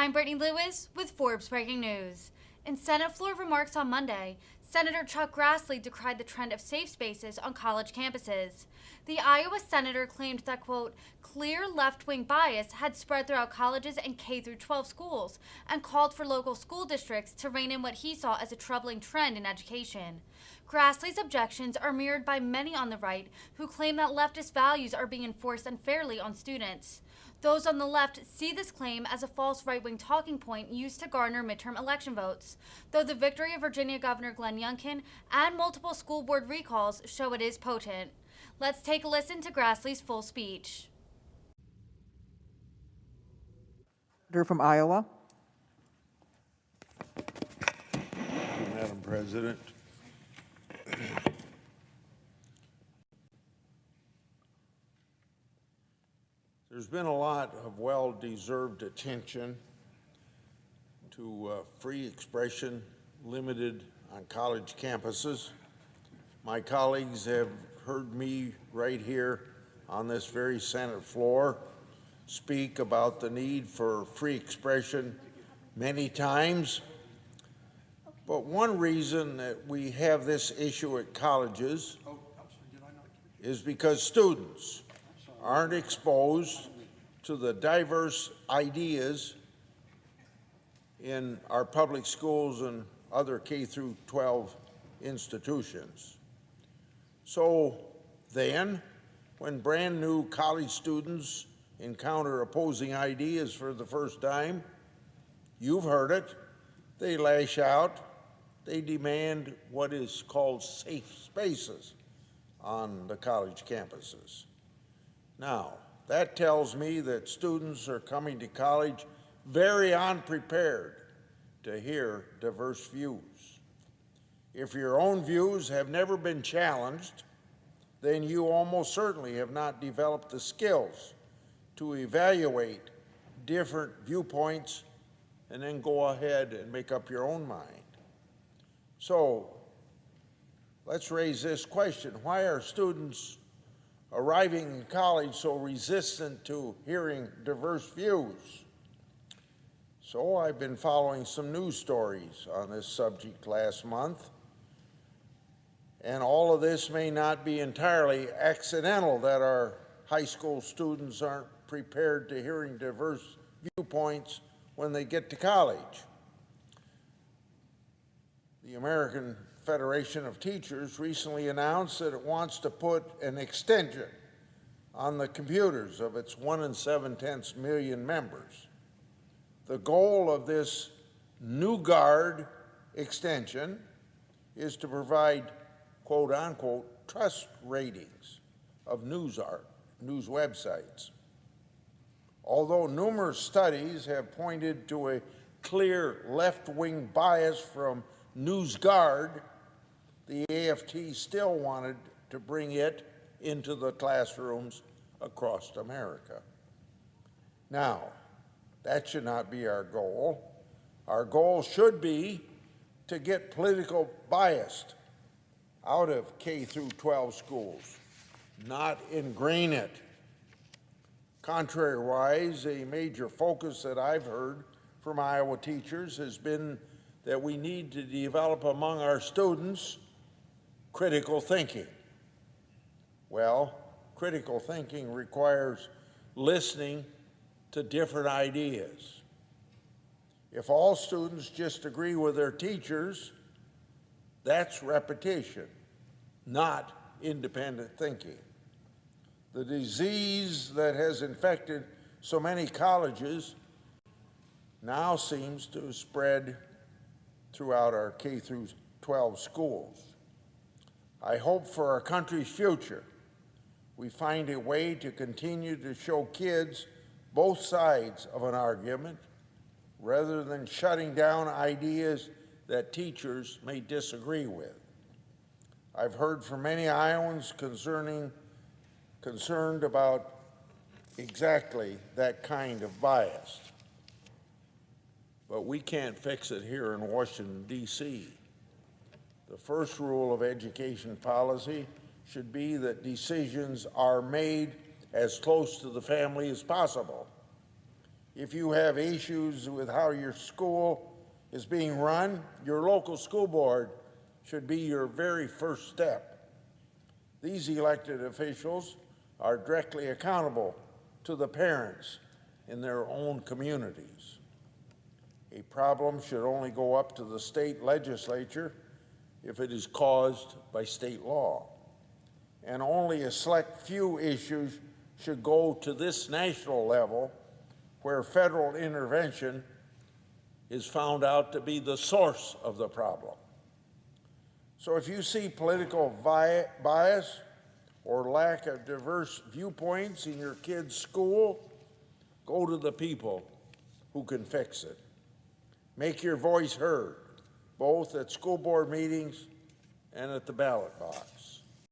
I'm Brittany Lewis with Forbes Breaking News. In Senate floor remarks on Monday, Senator Chuck Grassley decried the trend of safe spaces on college campuses. The Iowa senator claimed that, quote, clear left-wing bias had spread throughout colleges and K-12 schools and called for local school districts to rein in what he saw as a troubling trend in education. Grassley's objections are mirrored by many on the right who claim that leftist values are being enforced unfairly on students. Those on the left see this claim as a false right-wing talking point used to garner midterm election votes, though the victory of Virginia Governor Glenn Youngkin and multiple school board recalls show it is potent. Let's take a listen to Grassley's full speech. From Iowa. Madam President. There's been a lot of well-deserved attention to free expression limited on college campuses. My colleagues have heard me right here on this very Senate floor speak about the need for free expression many times. But one reason that we have this issue at colleges is because students aren't exposed to the diverse ideas in our public schools and other K-12 institutions. So then, when brand new college students encounter opposing ideas for the first time, you've heard it, they lash out, they demand what is called safe spaces on the college campuses. Now, that tells me that students are coming to college very unprepared to hear diverse views. If your own views have never been challenged, then you almost certainly have not developed the skills to evaluate different viewpoints and then go ahead and make up your own mind. So let's raise this question. Why are students arriving in college so resistant to hearing diverse views? So I've been following some news stories on this subject last month, and all of this may not be entirely accidental that our high school students aren't prepared to hearing diverse viewpoints when they get to college. The American Federation of Teachers recently announced that it wants to put an extension on the computers of its 1 7/10 million members. The goal of this new guard extension is to provide quote unquote trust ratings of news websites. Although numerous studies have pointed to a clear left-wing bias from NewsGuard, the AFT still wanted to bring it into the classrooms across America. Now, that should not be our goal. Our goal should be to get political bias out of K-12 schools, not ingrain it. Contrariwise, a major focus that I've heard from Iowa teachers has been that we need to develop among our students critical thinking. Well, critical thinking requires listening to different ideas. If all students just agree with their teachers, that's repetition, not independent thinking. The disease that has infected so many colleges now seems to spread throughout our K-12 schools. I hope for our country's future, we find a way to continue to show kids both sides of an argument rather than shutting down ideas that teachers may disagree with. I've heard from many Iowans concerned about exactly that kind of bias. But we can't fix it here in Washington, D.C. The first rule of education policy should be that decisions are made as close to the family as possible. If you have issues with how your school is being run, your local school board should be your very first step. These elected officials are directly accountable to the parents in their own communities. A problem should only go up to the state legislature if it is caused by state law. And only a select few issues should go to this national level where federal intervention is found out to be the source of the problem. So if you see political bias or lack of diverse viewpoints in your kid's school, go to the people who can fix it. Make your voice heard, both at school board meetings and at the ballot box.